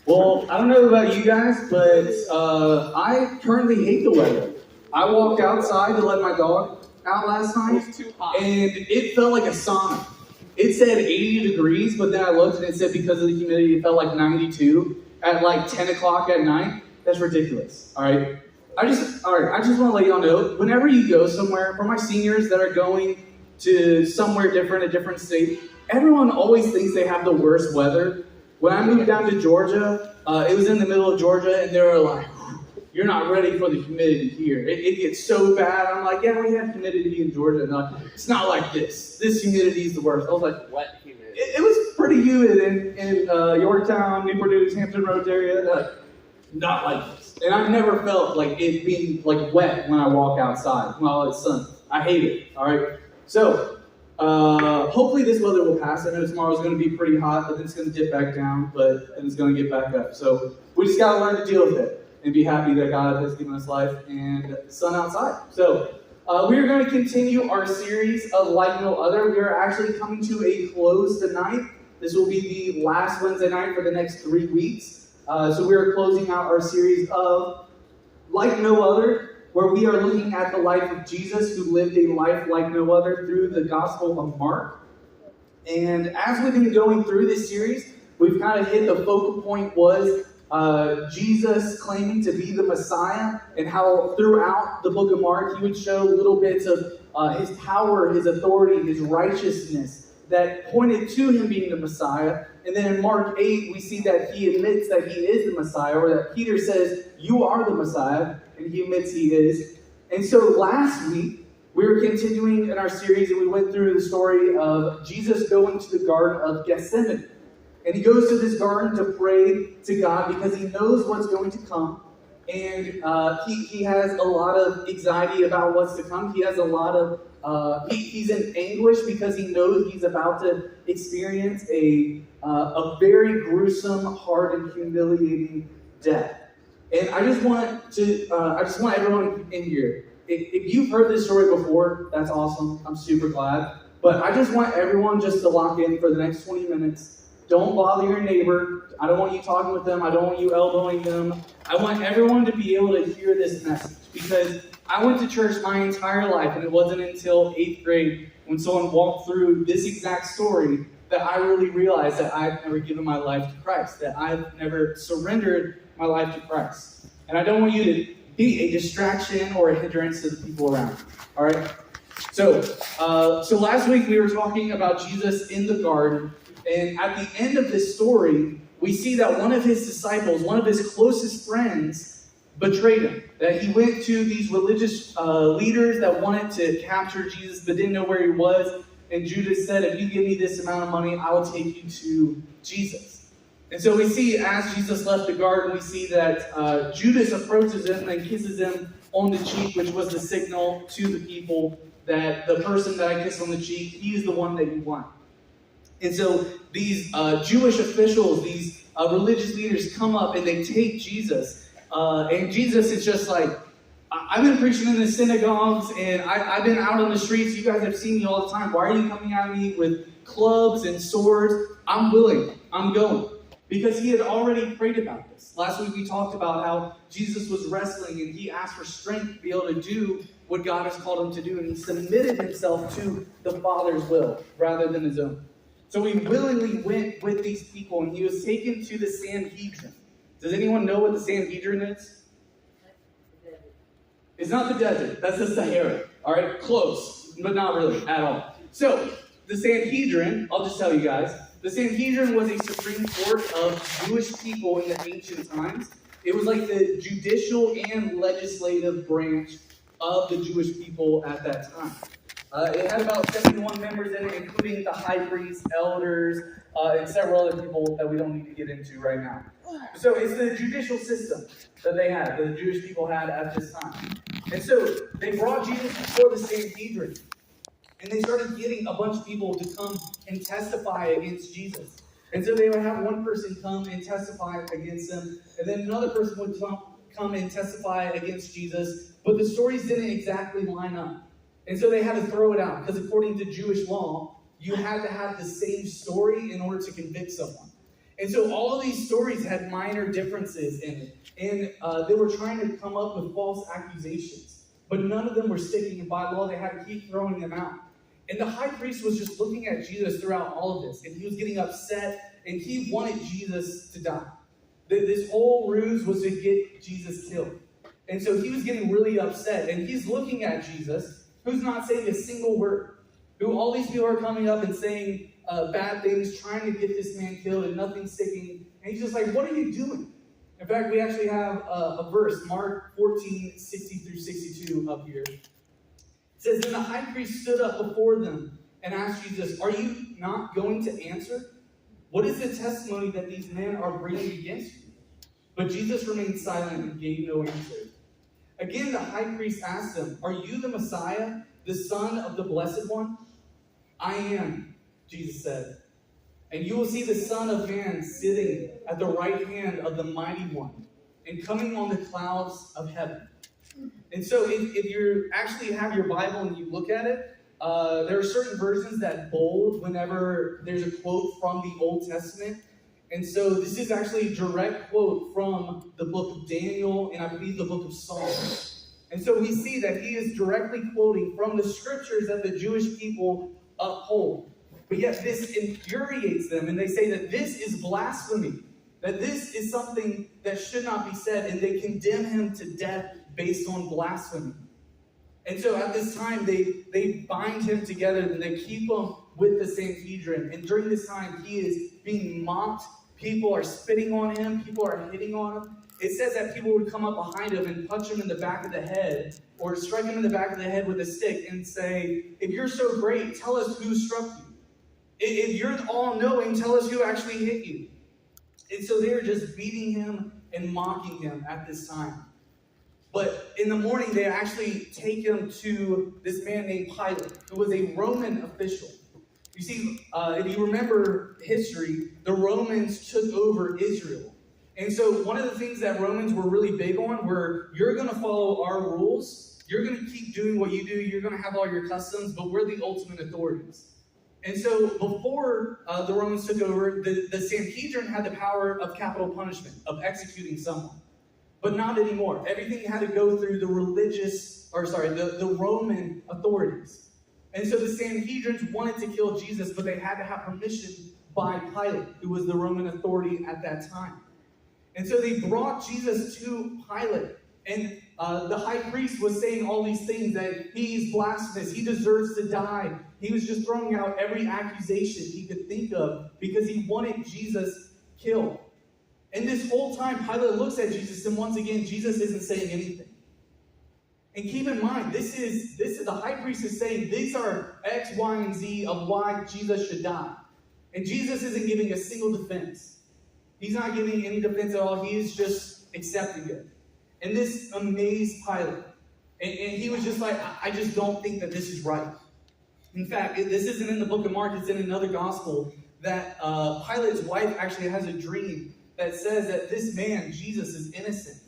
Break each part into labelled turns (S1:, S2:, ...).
S1: Well, I don't know about you guys, but I currently hate the weather. I walked outside to let my dog out last night, and it felt like a sauna. It said 80 degrees, but then I looked and it said because of the humidity, it felt like 92 at like 10 o'clock at night. That's ridiculous. All right. I just want to let y'all know, whenever you go somewhere, for my seniors that are going to somewhere different, a different state, everyone always thinks they have the worst weather. When I moved down to Georgia, it was in the middle of Georgia, and they were like, "You're not ready for the humidity here. It gets so bad." I'm like, "Yeah, we have humidity in Georgia." And they're like, "It's not like this. This humidity is the worst." I was like,
S2: Wet humidity.
S1: It was pretty humid in Yorktown, Newport News, Hampton Roads area. Like, not like this. And I've never felt like it being like wet when I walk outside while it's sunny. I hate it. All right. So hopefully this weather will pass. I know tomorrow's going to be pretty hot, but then it's going to dip back down, but then it's going to get back up. So we just got to learn to deal with it and be happy that God has given us life and sun outside. So we are going to continue our series of Like No Other. We are actually coming to a close tonight. This will be the last Wednesday night for the next 3 weeks. So we are closing out our series of Like No Other, where we are looking at the life of Jesus, who lived a life like no other through the Gospel of Mark. And as we've been going through this series, we've kind of hit the focal point was Jesus claiming to be the Messiah, and how throughout the book of Mark, he would show little bits of his power, his authority, his righteousness that pointed to him being the Messiah. And then in Mark 8, we see that he admits that he is the Messiah, or that Peter says, "You are the Messiah," and he admits he is. And so last week, we were continuing in our series, and we went through the story of Jesus going to the Garden of Gethsemane. And he goes to this garden to pray to God because he knows what's going to come. And he has a lot of anxiety about what's to come. He has a lot of, he's in anguish because he knows he's about to experience a very gruesome, hard, and humiliating death. And I just want everyone in here, if you've heard this story before, that's awesome. I'm super glad. But I just want everyone just to lock in for the next 20 minutes. Don't bother your neighbor. I don't want you talking with them. I don't want you elbowing them. I want everyone to be able to hear this message, because I went to church my entire life, and it wasn't until 8th grade when someone walked through this exact story that I really realized that I've never given my life to Christ, that I've never surrendered my life to Christ. And I don't want you to be a distraction or a hindrance to the people around you. All right? So last week we were talking about Jesus in the garden, and at the end of this story, we see that one of his disciples, one of his closest friends, betrayed him. That he went to these religious leaders that wanted to capture Jesus but didn't know where he was. And Judas said, "If you give me this amount of money, I will take you to Jesus." And so we see, as Jesus left the garden, we see that Judas approaches him and kisses him on the cheek, which was the signal to the people that the person that I kiss on the cheek, he is the one that you want. And so these Jewish officials, these religious leaders come up and they take Jesus. And Jesus is just like, "I've been preaching in the synagogues, and I've been out on the streets. You guys have seen me all the time. Why are you coming at me with clubs and swords? I'm willing. I'm going." Because he had already prayed about this. Last week we talked about how Jesus was wrestling, and he asked for strength to be able to do what God has called him to do. And he submitted himself to the Father's will rather than his own. So he willingly went with these people, and he was taken to the Sanhedrin. Does anyone know what the Sanhedrin is? It's not the desert. That's the Sahara. All right? Close, but not really at all. So the Sanhedrin, I'll just tell you guys, the Sanhedrin was a supreme court of Jewish people in the ancient times. It was like the judicial and legislative branch of the Jewish people at that time. It had about 71 members in it, including the high priest, elders, and several other people that we don't need to get into right now. So it's the judicial system that they had, that the Jewish people had at this time. And so they brought Jesus before the Sanhedrin. And they started getting a bunch of people to come and testify against Jesus. And so they would have one person come and testify against them, and then another person would come and testify against Jesus, but the stories didn't exactly line up. And so they had to throw it out, because according to Jewish law, you had to have the same story in order to convict someone. And so all of these stories had minor differences in it. And they were trying to come up with false accusations. But none of them were sticking, and by law they had to keep throwing them out. And the high priest was just looking at Jesus throughout all of this, and he was getting upset, and he wanted Jesus to die. This whole ruse was to get Jesus killed. And so he was getting really upset, and he's looking at Jesus, who's not saying a single word, who all these people are coming up and saying bad things, trying to get this man killed, and nothing's sticking. And he's just like, what are you doing? In fact, we actually have a verse, Mark 14, 60 through 62 up here. It says, then the high priest stood up before them and asked Jesus, are you not going to answer? What is the testimony that these men are bringing against you? But Jesus remained silent and gave no answer. Again, the high priest asked him, are you the Messiah, the Son of the Blessed One? I am, Jesus said. And you will see the Son of Man sitting at the right hand of the Mighty One and coming on the clouds of heaven. And so if you actually have your Bible and you look at it, there are certain versions that bold whenever there's a quote from the Old Testament. And so this is actually a direct quote from the book of Daniel and I believe the book of Psalms. And so we see that he is directly quoting from the scriptures that the Jewish people uphold. But yet this infuriates them, and they say that this is blasphemy, that this is something that should not be said, and they condemn him to death based on blasphemy. And so at this time, they bind him together, and they keep him with the Sanhedrin. And during this time, he is being mocked. People are spitting on him. People are hitting on him. It says that people would come up behind him and punch him in the back of the head, or strike him in the back of the head with a stick and say, if you're so great, tell us who struck you. If you're all-knowing, tell us who actually hit you. And so they're just beating him and mocking him at this time. But in the morning, they actually take him to this man named Pilate, who was a Roman official. You see, if you remember history, the Romans took over Israel. And so one of the things that Romans were really big on were, you're going to follow our rules, you're going to keep doing what you do, you're going to have all your customs, but we're the ultimate authorities. And so before the Romans took over, the Sanhedrin had the power of capital punishment, of executing someone. But not anymore. Everything had to go through the the Roman authorities. And so the Sanhedrin wanted to kill Jesus, but they had to have permission by Pilate, who was the Roman authority at that time. And so they brought Jesus to Pilate. And the high priest was saying all these things, that he's blasphemous, he deserves to die. He was just throwing out every accusation he could think of because he wanted Jesus killed. And this whole time, Pilate looks at Jesus, and once again, Jesus isn't saying anything. And keep in mind, this is the high priest is saying these are X, Y, and Z of why Jesus should die. And Jesus isn't giving a single defense. He's not giving any defense at all. He is just accepting it. And this amazed Pilate. And he was just like, I just don't think that this is right. In fact, this isn't in the book of Mark, it's in another gospel, that Pilate's wife actually has a dream that says that this man, Jesus, is innocent.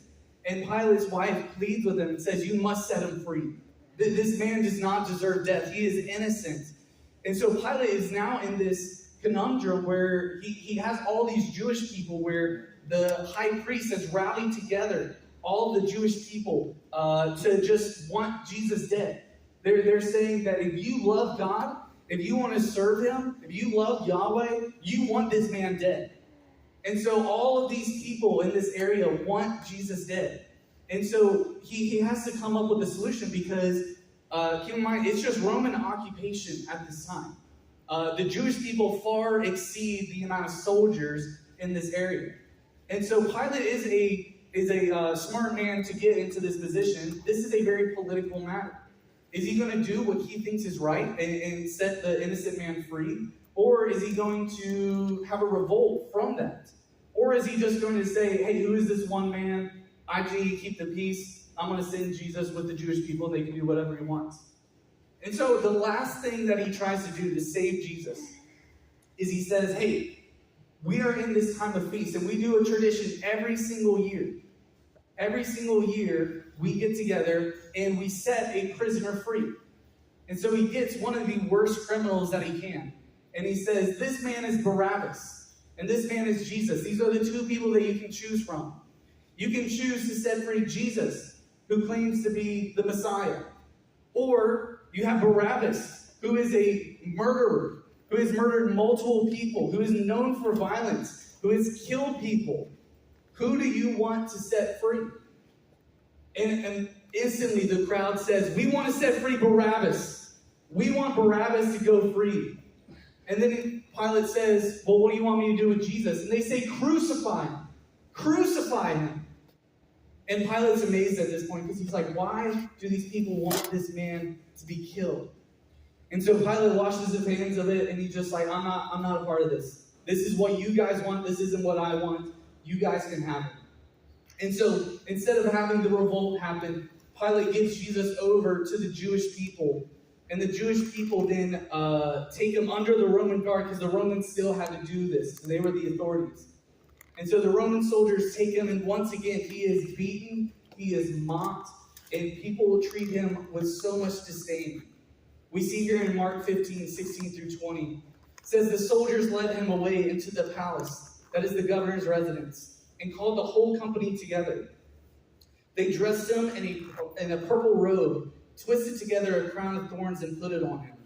S1: And Pilate's wife pleads with him and says, you must set him free. This man does not deserve death. He is innocent. And so Pilate is now in this conundrum where he has all these Jewish people, where the high priest has rallied together all the Jewish people to just want Jesus dead. They're saying that if you love God, if you want to serve him, if you love Yahweh, you want this man dead. And so all of these people in this area want Jesus dead. And so he has to come up with a solution because, keep in mind, it's just Roman occupation at this time. The Jewish people far exceed the amount of soldiers in this area. And so Pilate is a smart man to get into this position. This is a very political matter. Is he going to do what he thinks is right and set the innocent man free? Or is he going to have a revolt from that? Or is he just going to say, hey, who is this one man? IG, keep the peace. I'm going to send Jesus with the Jewish people. They can do whatever he wants. And so the last thing that he tries to do to save Jesus is he says, hey, we are in this time of feast, and we do a tradition every single year. Every single year, we get together and we set a prisoner free. And so he gets one of the worst criminals that he can. And he says, this man is Barabbas. And this man is Jesus. These are the two people that you can choose from. You can choose to set free Jesus, who claims to be the Messiah. Or you have Barabbas, who is a murderer, who has murdered multiple people, who is known for violence, who has killed people. Who do you want to set free? And instantly the crowd says, we want to set free Barabbas. We want Barabbas to go free. And then Pilate says, well, what do you want me to do with Jesus? And they say, crucify him. Crucify him. And Pilate's amazed at this point because he's like, why do these people want this man to be killed? And so Pilate washes his hands of it, and he's just like, I'm not a part of this. This is what you guys want. This isn't what I want. You guys can have it. And so instead of having the revolt happen, Pilate gives Jesus over to the Jewish people. And the Jewish people then take him under the Roman guard because the Romans still had to do this. They were the authorities. And so the Roman soldiers take him, and once again, he is beaten, he is mocked, and people will treat him with so much disdain. We see here in Mark 15, 16 through 20, it says, the soldiers led him away into the palace, that is the governor's residence, and called the whole company together. They dressed him in a purple robe, twisted together a crown of thorns, and put it on him.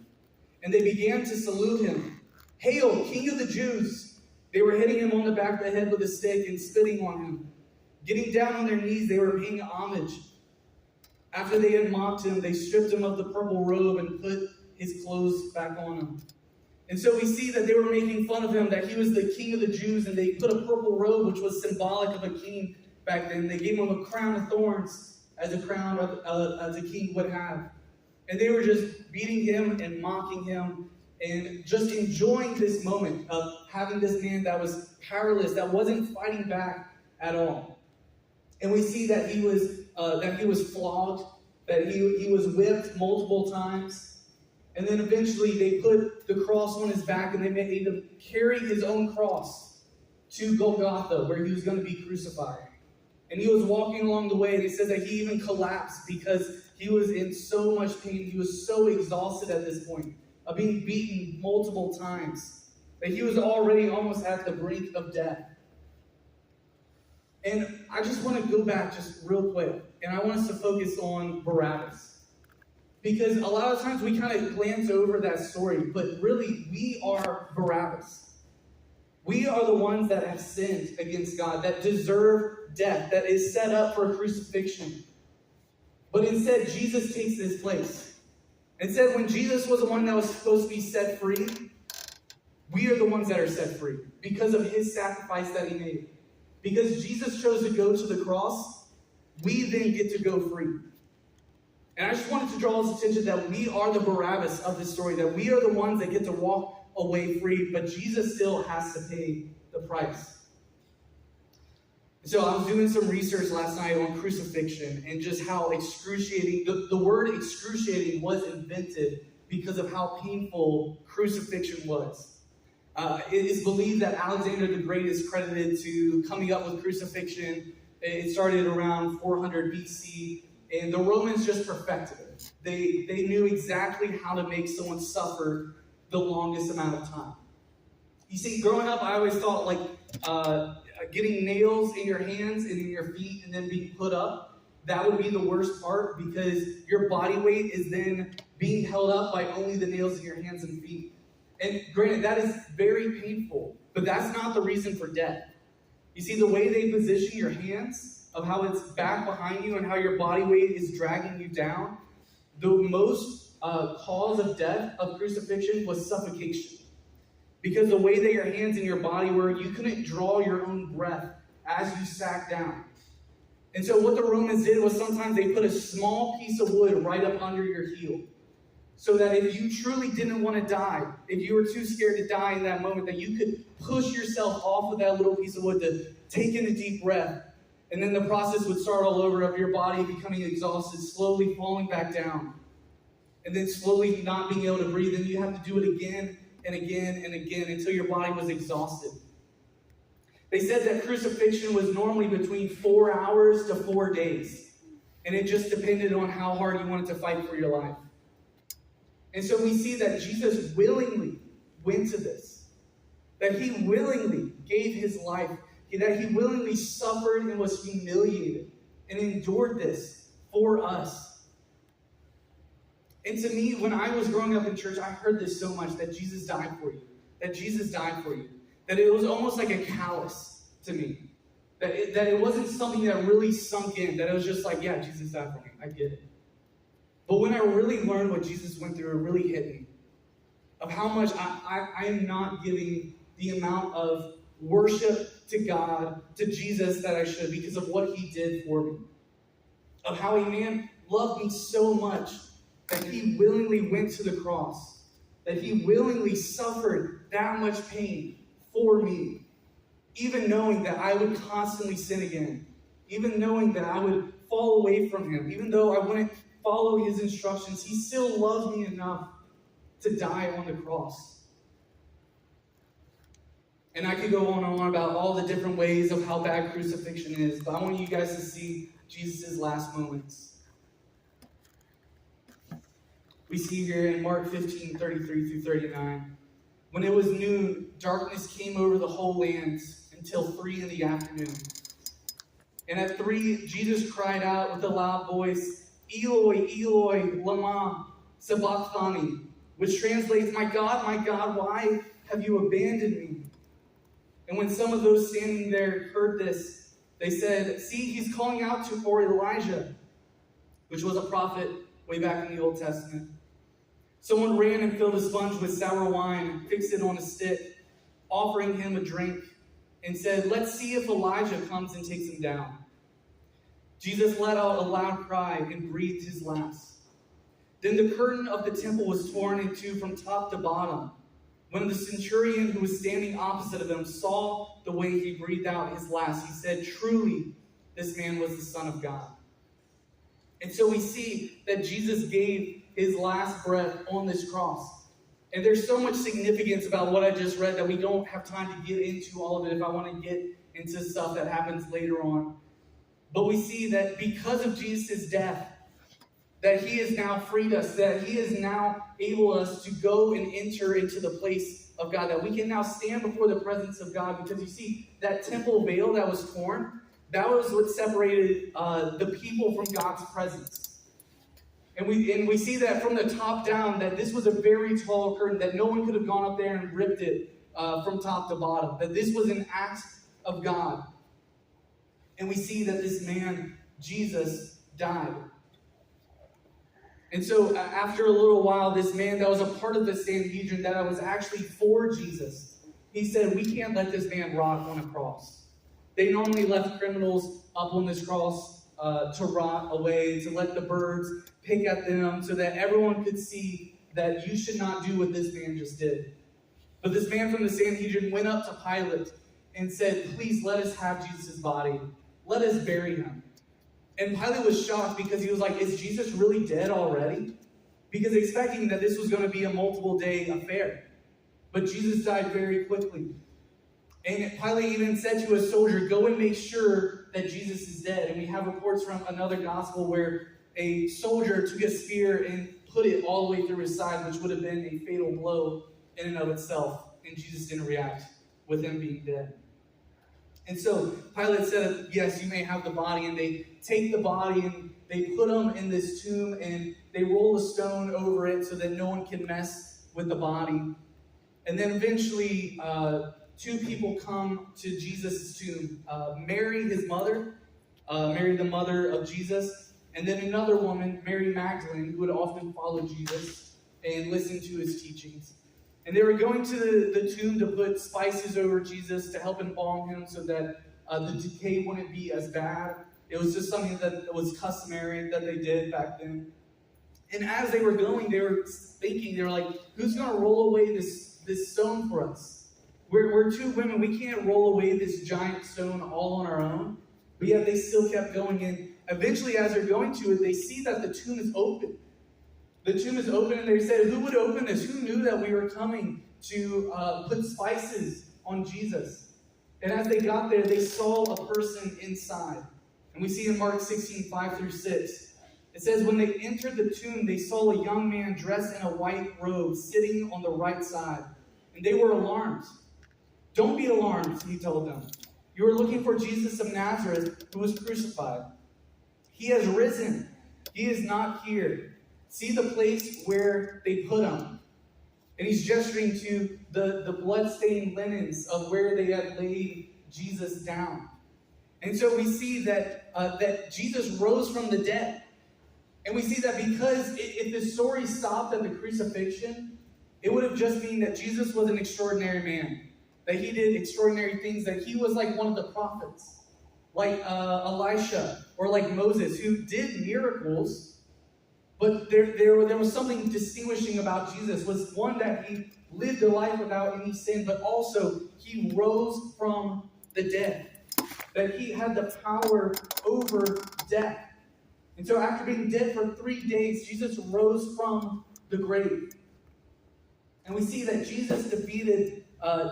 S1: And they began to salute him. Hail, King of the Jews! They were hitting him on the back of the head with a stick and spitting on him. Getting down on their knees, they were paying homage. After they had mocked him, they stripped him of the purple robe and put his clothes back on him. And so we see that they were making fun of him, that he was the king of the Jews, and they put a purple robe, which was symbolic of a king back then. They gave him a crown of thorns, as a crown as a king would have. And they were just beating him and mocking him and just enjoying this moment of having this man that was powerless, that wasn't fighting back at all. And we see that he was flogged, that he was whipped multiple times. And then eventually they put the cross on his back, and they made him carry his own cross to Golgotha, where he was going to be crucified. And he was walking along the way, and it says that he even collapsed because he was in so much pain. He was so exhausted at this point of being beaten multiple times that he was already almost at the brink of death. And I just want to go back just real quick, and I want us to focus on Barabbas. Because a lot of times we kind of glance over that story, but really we are Barabbas. We are the ones that have sinned against God, that deserve death, that is set up for crucifixion. But instead, Jesus takes this place. Instead, when Jesus was the one that was supposed to be set free, we are the ones that are set free because of his sacrifice that he made. Because Jesus chose to go to the cross, we then get to go free. And I just wanted to draw his attention that we are the Barabbas of this story, that we are the ones that get to walk away free, but Jesus still has to pay the price. So I was doing some research last night on crucifixion and just how excruciating, the word excruciating was invented because of how painful crucifixion was. It is believed that Alexander the Great is credited to coming up with crucifixion. It started around 400 BC, and the Romans just perfected it. They knew exactly how to make someone suffer the longest amount of time. You see, growing up, I always thought getting nails in your hands and in your feet and then being put up, that would be the worst part because your body weight is then being held up by only the nails in your hands and feet. And granted, that is very painful, but that's not the reason for death. You see, the way they position your hands, of how it's back behind you and how your body weight is dragging you down, the most cause of death of crucifixion was suffocation. Because the way that your hands and your body were, you couldn't draw your own breath as you sat down. And so what the Romans did was sometimes they put a small piece of wood right up under your heel. So that if you truly didn't want to die, if you were too scared to die in that moment, that you could push yourself off of that little piece of wood to take in a deep breath. And then the process would start all over of your body becoming exhausted, slowly falling back down. And then slowly not being able to breathe. And you have to do it again and again and again until your body was exhausted. They said that crucifixion was normally between 4 hours to 4 days. And it just depended on how hard you wanted to fight for your life. And so we see that Jesus willingly went to this. that he willingly gave his life, that he willingly suffered and was humiliated and endured this for us. And to me, when I was growing up in church, I heard this so much, that Jesus died for you, that Jesus died for you, that it was almost like a callous to me, that it wasn't something that really sunk in, that it was just like, yeah, Jesus died for me, I get it. But when I really learned what Jesus went through, it really hit me, of how much I am not giving the amount of worship to God, to Jesus, that I should, because of what he did for me. Of how a man loved me so much that he willingly went to the cross, that he willingly suffered that much pain for me, even knowing that I would constantly sin again, even knowing that I would fall away from him, even though I wouldn't follow his instructions, he still loved me enough to die on the cross. And I could go on and on about all the different ways of how bad crucifixion is, but I want you guys to see Jesus' last moments. We see here in Mark 15, 33 through 39. When it was noon, darkness came over the whole land until 3 in the afternoon. And at 3, Jesus cried out with a loud voice, Eloi, Eloi, lama sabachthani, which translates, my God, why have you abandoned me? And when some of those standing there heard this, they said, see, he's calling out for Elijah, which was a prophet way back in the Old Testament. Someone ran and filled a sponge with sour wine, fixed it on a stick, offering him a drink, and said, let's see if Elijah comes and takes him down. Jesus let out a loud cry and breathed his last. Then the curtain of the temple was torn in two from top to bottom. When the centurion who was standing opposite of him saw the way he breathed out his last, he said, truly, this man was the Son of God. And so we see that Jesus gave his last breath on this cross. And there's so much significance about what I just read that we don't have time to get into all of it if I want to get into stuff that happens later on. But we see that because of Jesus' death, that he has now freed us, that he is now able us to go and enter into the place of God, that we can now stand before the presence of God. Because you see, that temple veil that was torn, that was what separated the people from God's presence. And we see that from the top down, that this was a very tall curtain, that no one could have gone up there and ripped it from top to bottom, that this was an act of God. And we see that this man, Jesus, died. And so after a little while, this man that was a part of the Sanhedrin, that was actually for Jesus, he said, we can't let this man rot on a cross. They normally left criminals up on this cross to rot away, to let the birds pick at them, so that everyone could see that you should not do what this man just did. But this man from the Sanhedrin went up to Pilate and said, please let us have Jesus' body. Let us bury him. And Pilate was shocked because he was like, is Jesus really dead already? Because expecting that this was going to be a multiple day affair. But Jesus died very quickly. And Pilate even said to a soldier, go and make sure that Jesus is dead. And we have reports from another gospel where a soldier took a spear and put it all the way through his side, which would have been a fatal blow in and of itself. And Jesus didn't react with him being dead. And so Pilate said, yes, you may have the body. And they take the body and they put him in this tomb and they roll a stone over it so that no one can mess with the body. And then eventually 2 people come to Jesus' tomb. Mary, his mother, Mary, the mother of Jesus, and then another woman, Mary Magdalene, who would often follow Jesus and listen to his teachings. And they were going to the tomb to put spices over Jesus to help embalm him so that the decay wouldn't be as bad. It was just something that was customary that they did back then. And as they were going, they were thinking, they were like, who's going to roll away this stone for us? We're 2 women. We can't roll away this giant stone all on our own. But yet they still kept going. And eventually, as they're going to it, they see that the tomb is open. The tomb is open, and they said, who would open this? Who knew that we were coming to put spices on Jesus? And as they got there, they saw a person inside. And we see in Mark 16, 5 through 6. It says, when they entered the tomb, they saw a young man dressed in a white robe sitting on the right side. And they were alarmed. Don't be alarmed, he told them. You are looking for Jesus of Nazareth who was crucified. He has risen. He is not here. See the place where they put him. And he's gesturing to the blood-stained linens of where they had laid Jesus down. And so we see that Jesus rose from the dead. And we see that because if the story stopped at the crucifixion, it would have just been that Jesus was an extraordinary man. That he did extraordinary things, that he was like one of the prophets. Like Elisha or like Moses, who did miracles. But there was something distinguishing about Jesus. Was one, that he lived a life without any sin, but also he rose from the dead. That he had the power over death. And so after being dead for 3 days, Jesus rose from the grave. And we see that Jesus defeated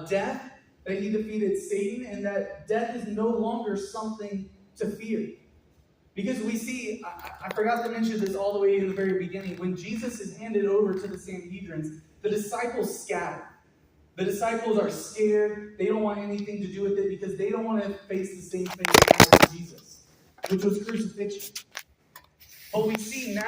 S1: death, that he defeated Satan, and that death is no longer something to fear. Because we see, I forgot to mention this all the way in the very beginning, when Jesus is handed over to the Sanhedrin, the disciples scatter. The disciples are scared. They don't want anything to do with it because they don't want to face the same thing as Jesus, which was crucifixion. But we see now